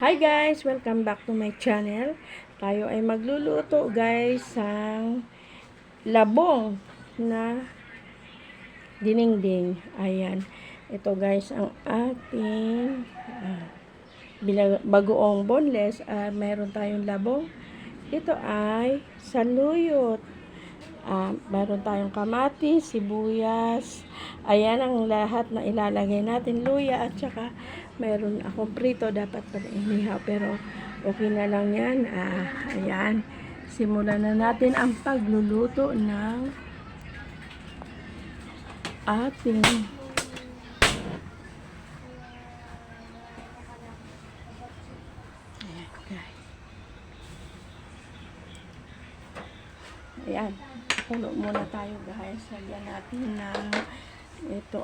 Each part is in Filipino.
Hi guys! Welcome back to my channel. Tayo ay magluluto guys ng labong na dinengdeng. Ayan. Ito guys ang ating bagoong boneless. Meron tayong labong. Ito ay saluyot. Meron tayong kamatis, sibuyas. Ayan ang lahat na ilalagay natin. Luya at saka meron akong prito. Dapat pala inihaw pero okay na lang yan. Ayan. Simulan na natin ang pagluluto ng ating ayan. Puno muna tayo guys. Lagyan natin ng ito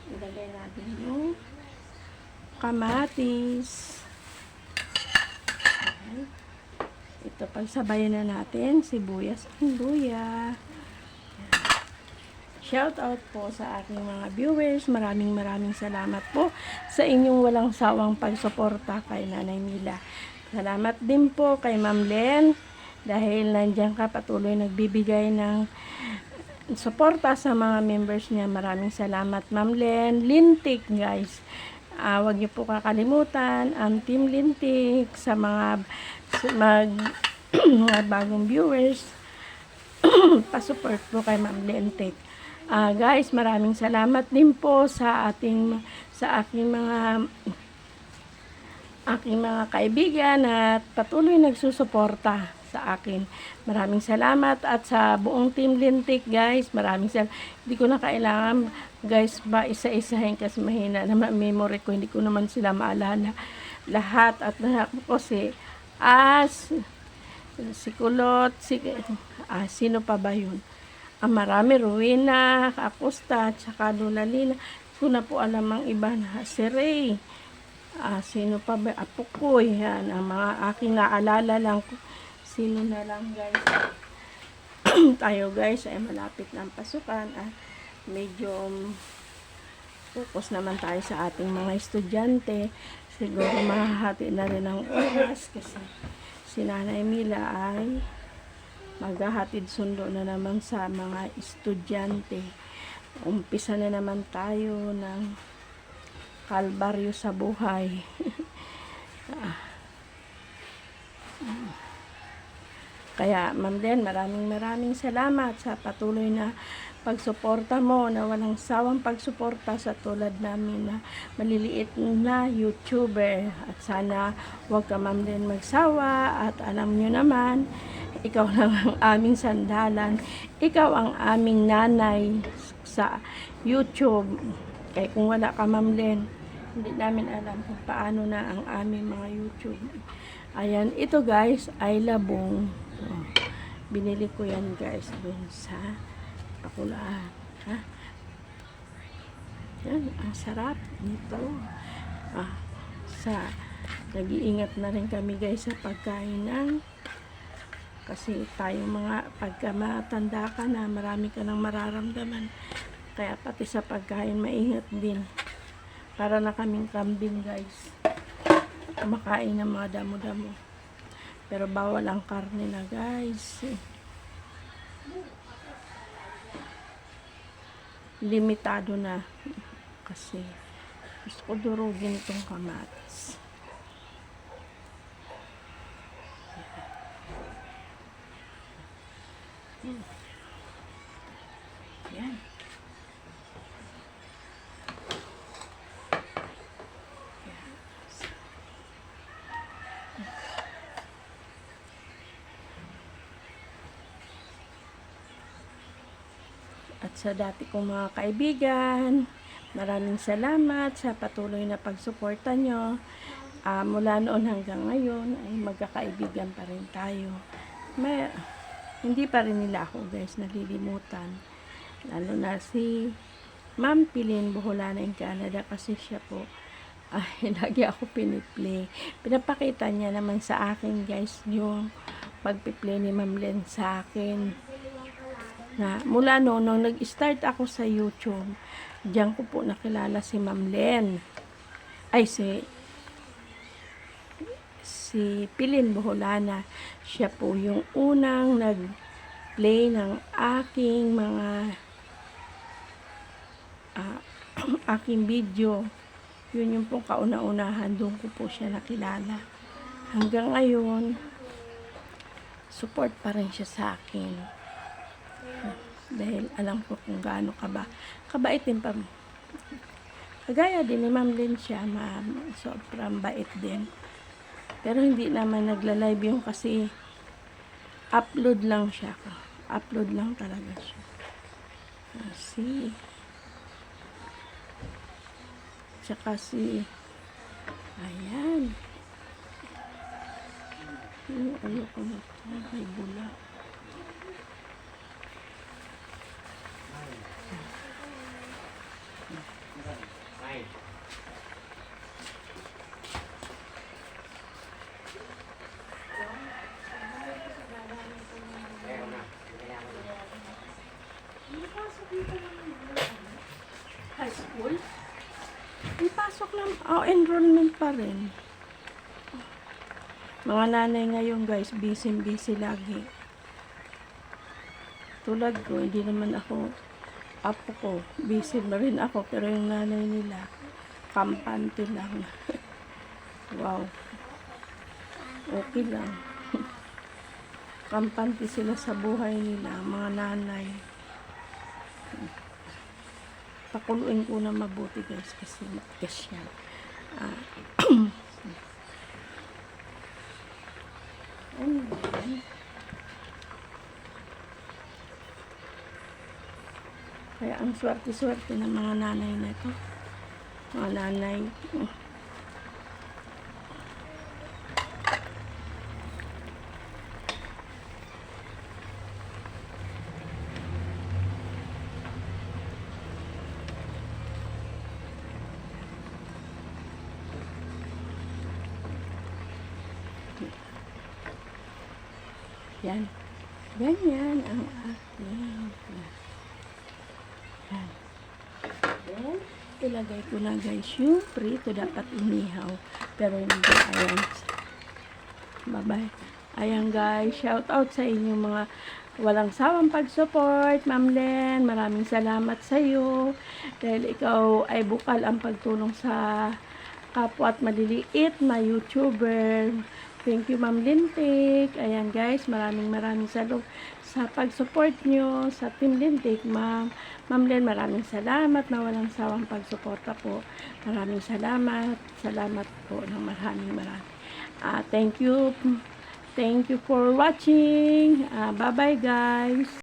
ilagay natin yung kamatis. Ayan. Ito pagsabayan na natin sibuyas at luya. Shout out po sa aking mga viewers. Maraming salamat po sa inyong walang sawang pagsuporta kay Nanay Mila. Salamat din po kay Ma'am Len dahil nandiyan ka patuloy nagbibigay ng suporta sa mga members niya. Maraming salamat Ma'am Len. Lintik guys. Huwag niyo po kakalimutan ang Team Lintik sa mga mga bagong viewers. Pa-support po kay Ma'am Lintik. Guys, maraming salamat din po sa aking mga kaibigan at patuloy nagsusuporta sa akin. Maraming salamat at sa buong Team Lintik guys, maraming salamat. Hindi ko na kailangan guys ba isa-isahin kasi mahina naman memory ko, hindi ko naman sila maalala lahat at kasi si Kulot, sino pa ba yun? Marami, Rowena, Acosta, tsaka Lola Lina. Ko na po alam ang iba na si Ray. Sino pa ba? Apukoy. Yan, ang mga aking naalala lang. Sino na lang guys. Tayo guys ay malapit na ang pasukan. Medyo focus naman tayo sa ating mga estudyante. Siguro mahahati na rin ang oras kasi si Nanay Mila ay maghahatid sundo na naman sa mga estudyante. Umpisa na naman tayo ng kalbaryo sa buhay. Kaya Ma'am Len, maraming salamat sa patuloy na pagsuporta mo, na walang sawang pagsuporta sa tulad namin na maliliit na YouTuber. At sana huwag ka Ma'am Len magsawa at alam nyo naman, ikaw lang ang aming sandalan. Ikaw ang aming nanay sa YouTube. Kaya kung wala ka Ma'am Len, hindi namin alam kung paano na ang aming mga YouTube. Ayan, ito guys ay labong. Binili ko yan guys dun sa Pakulaan. Yan, ang sarap nito. Nag-iingat na rin kami guys sa pagkain ng kasi tayo mga pagka matanda ka na marami ka nang mararamdaman. Kaya pati sa pagkain maingat din. Para na kaming kambing guys. Kumakain ng mga damo-damo. Pero bawal ang karne na guys. Limitado na. Kasi gusto ko durugin itong kamatis. Yan. At sa dati kong mga kaibigan, maraming salamat sa patuloy na pagsuporta nyo. Mula noon hanggang ngayon ay magkakaibigan pa rin tayo. Hindi pa rin nila ako guys nalilimutan. Lalo na si Ma'am Pilin Boholana in Canada kasi siya po lagi ako piniplay. Pinapakita niya naman sa akin guys yung pagpiplay ni Ma'am Len sa akin. Mula nung nag-start ako sa YouTube, diyan ko po nakilala si Ma'am Len. si Pilin Boholana. Siya po yung unang nag-play ng aking mga aking video. Yun yung pong kauna-unahan, doon ko po siya nakilala. Hanggang ngayon, support pa rin siya sa akin. Dahil alam ko kung gaano kabait din pa. Kagaya din ni Ma'am Lynn siya, sobrang bait din. Pero hindi naman nagla-live yung kasi upload lang siya. Upload lang talaga siya. Tsaka ayan. Ayoko na ito. May bula. High school? Ipasok lang. Enrollment pa rin. Mga nanay ngayon guys, busy lagi. Tulad ko, hindi naman ako, apo ko, busy na rin ako, pero yung nanay nila, kampante lang. Wow. Okay lang. Kampante sila sa buhay nila, mga nanay. Pakuluin ko na mabuti guys, kasi matigas yan. Kaya ang swerte-swerte ng mga nanay na ito. Mga nanay. Yan. Ganyan ang ating. Yan. Then, ilagay ko na guys yung prito. Dapat inihaw. Pero hindi. Ayan. Bye-bye. Ayan guys. Shout out sa inyong mga walang sawang pag-support. Ma'am Len, maraming salamat sa iyo. Dahil ikaw ay bukal ang pagtulong sa kapwa at maliliit na YouTuber. Thank you, Ma'am Lintik. Ayan, guys. Maraming salamat sa pag-support nyo sa Team Lintik, Ma'am. Ma'am Len, maraming salamat na walang sawang pag-suporta po. Maraming salamat. Salamat po ng maraming. Thank you. Thank you for watching. Bye-bye, guys.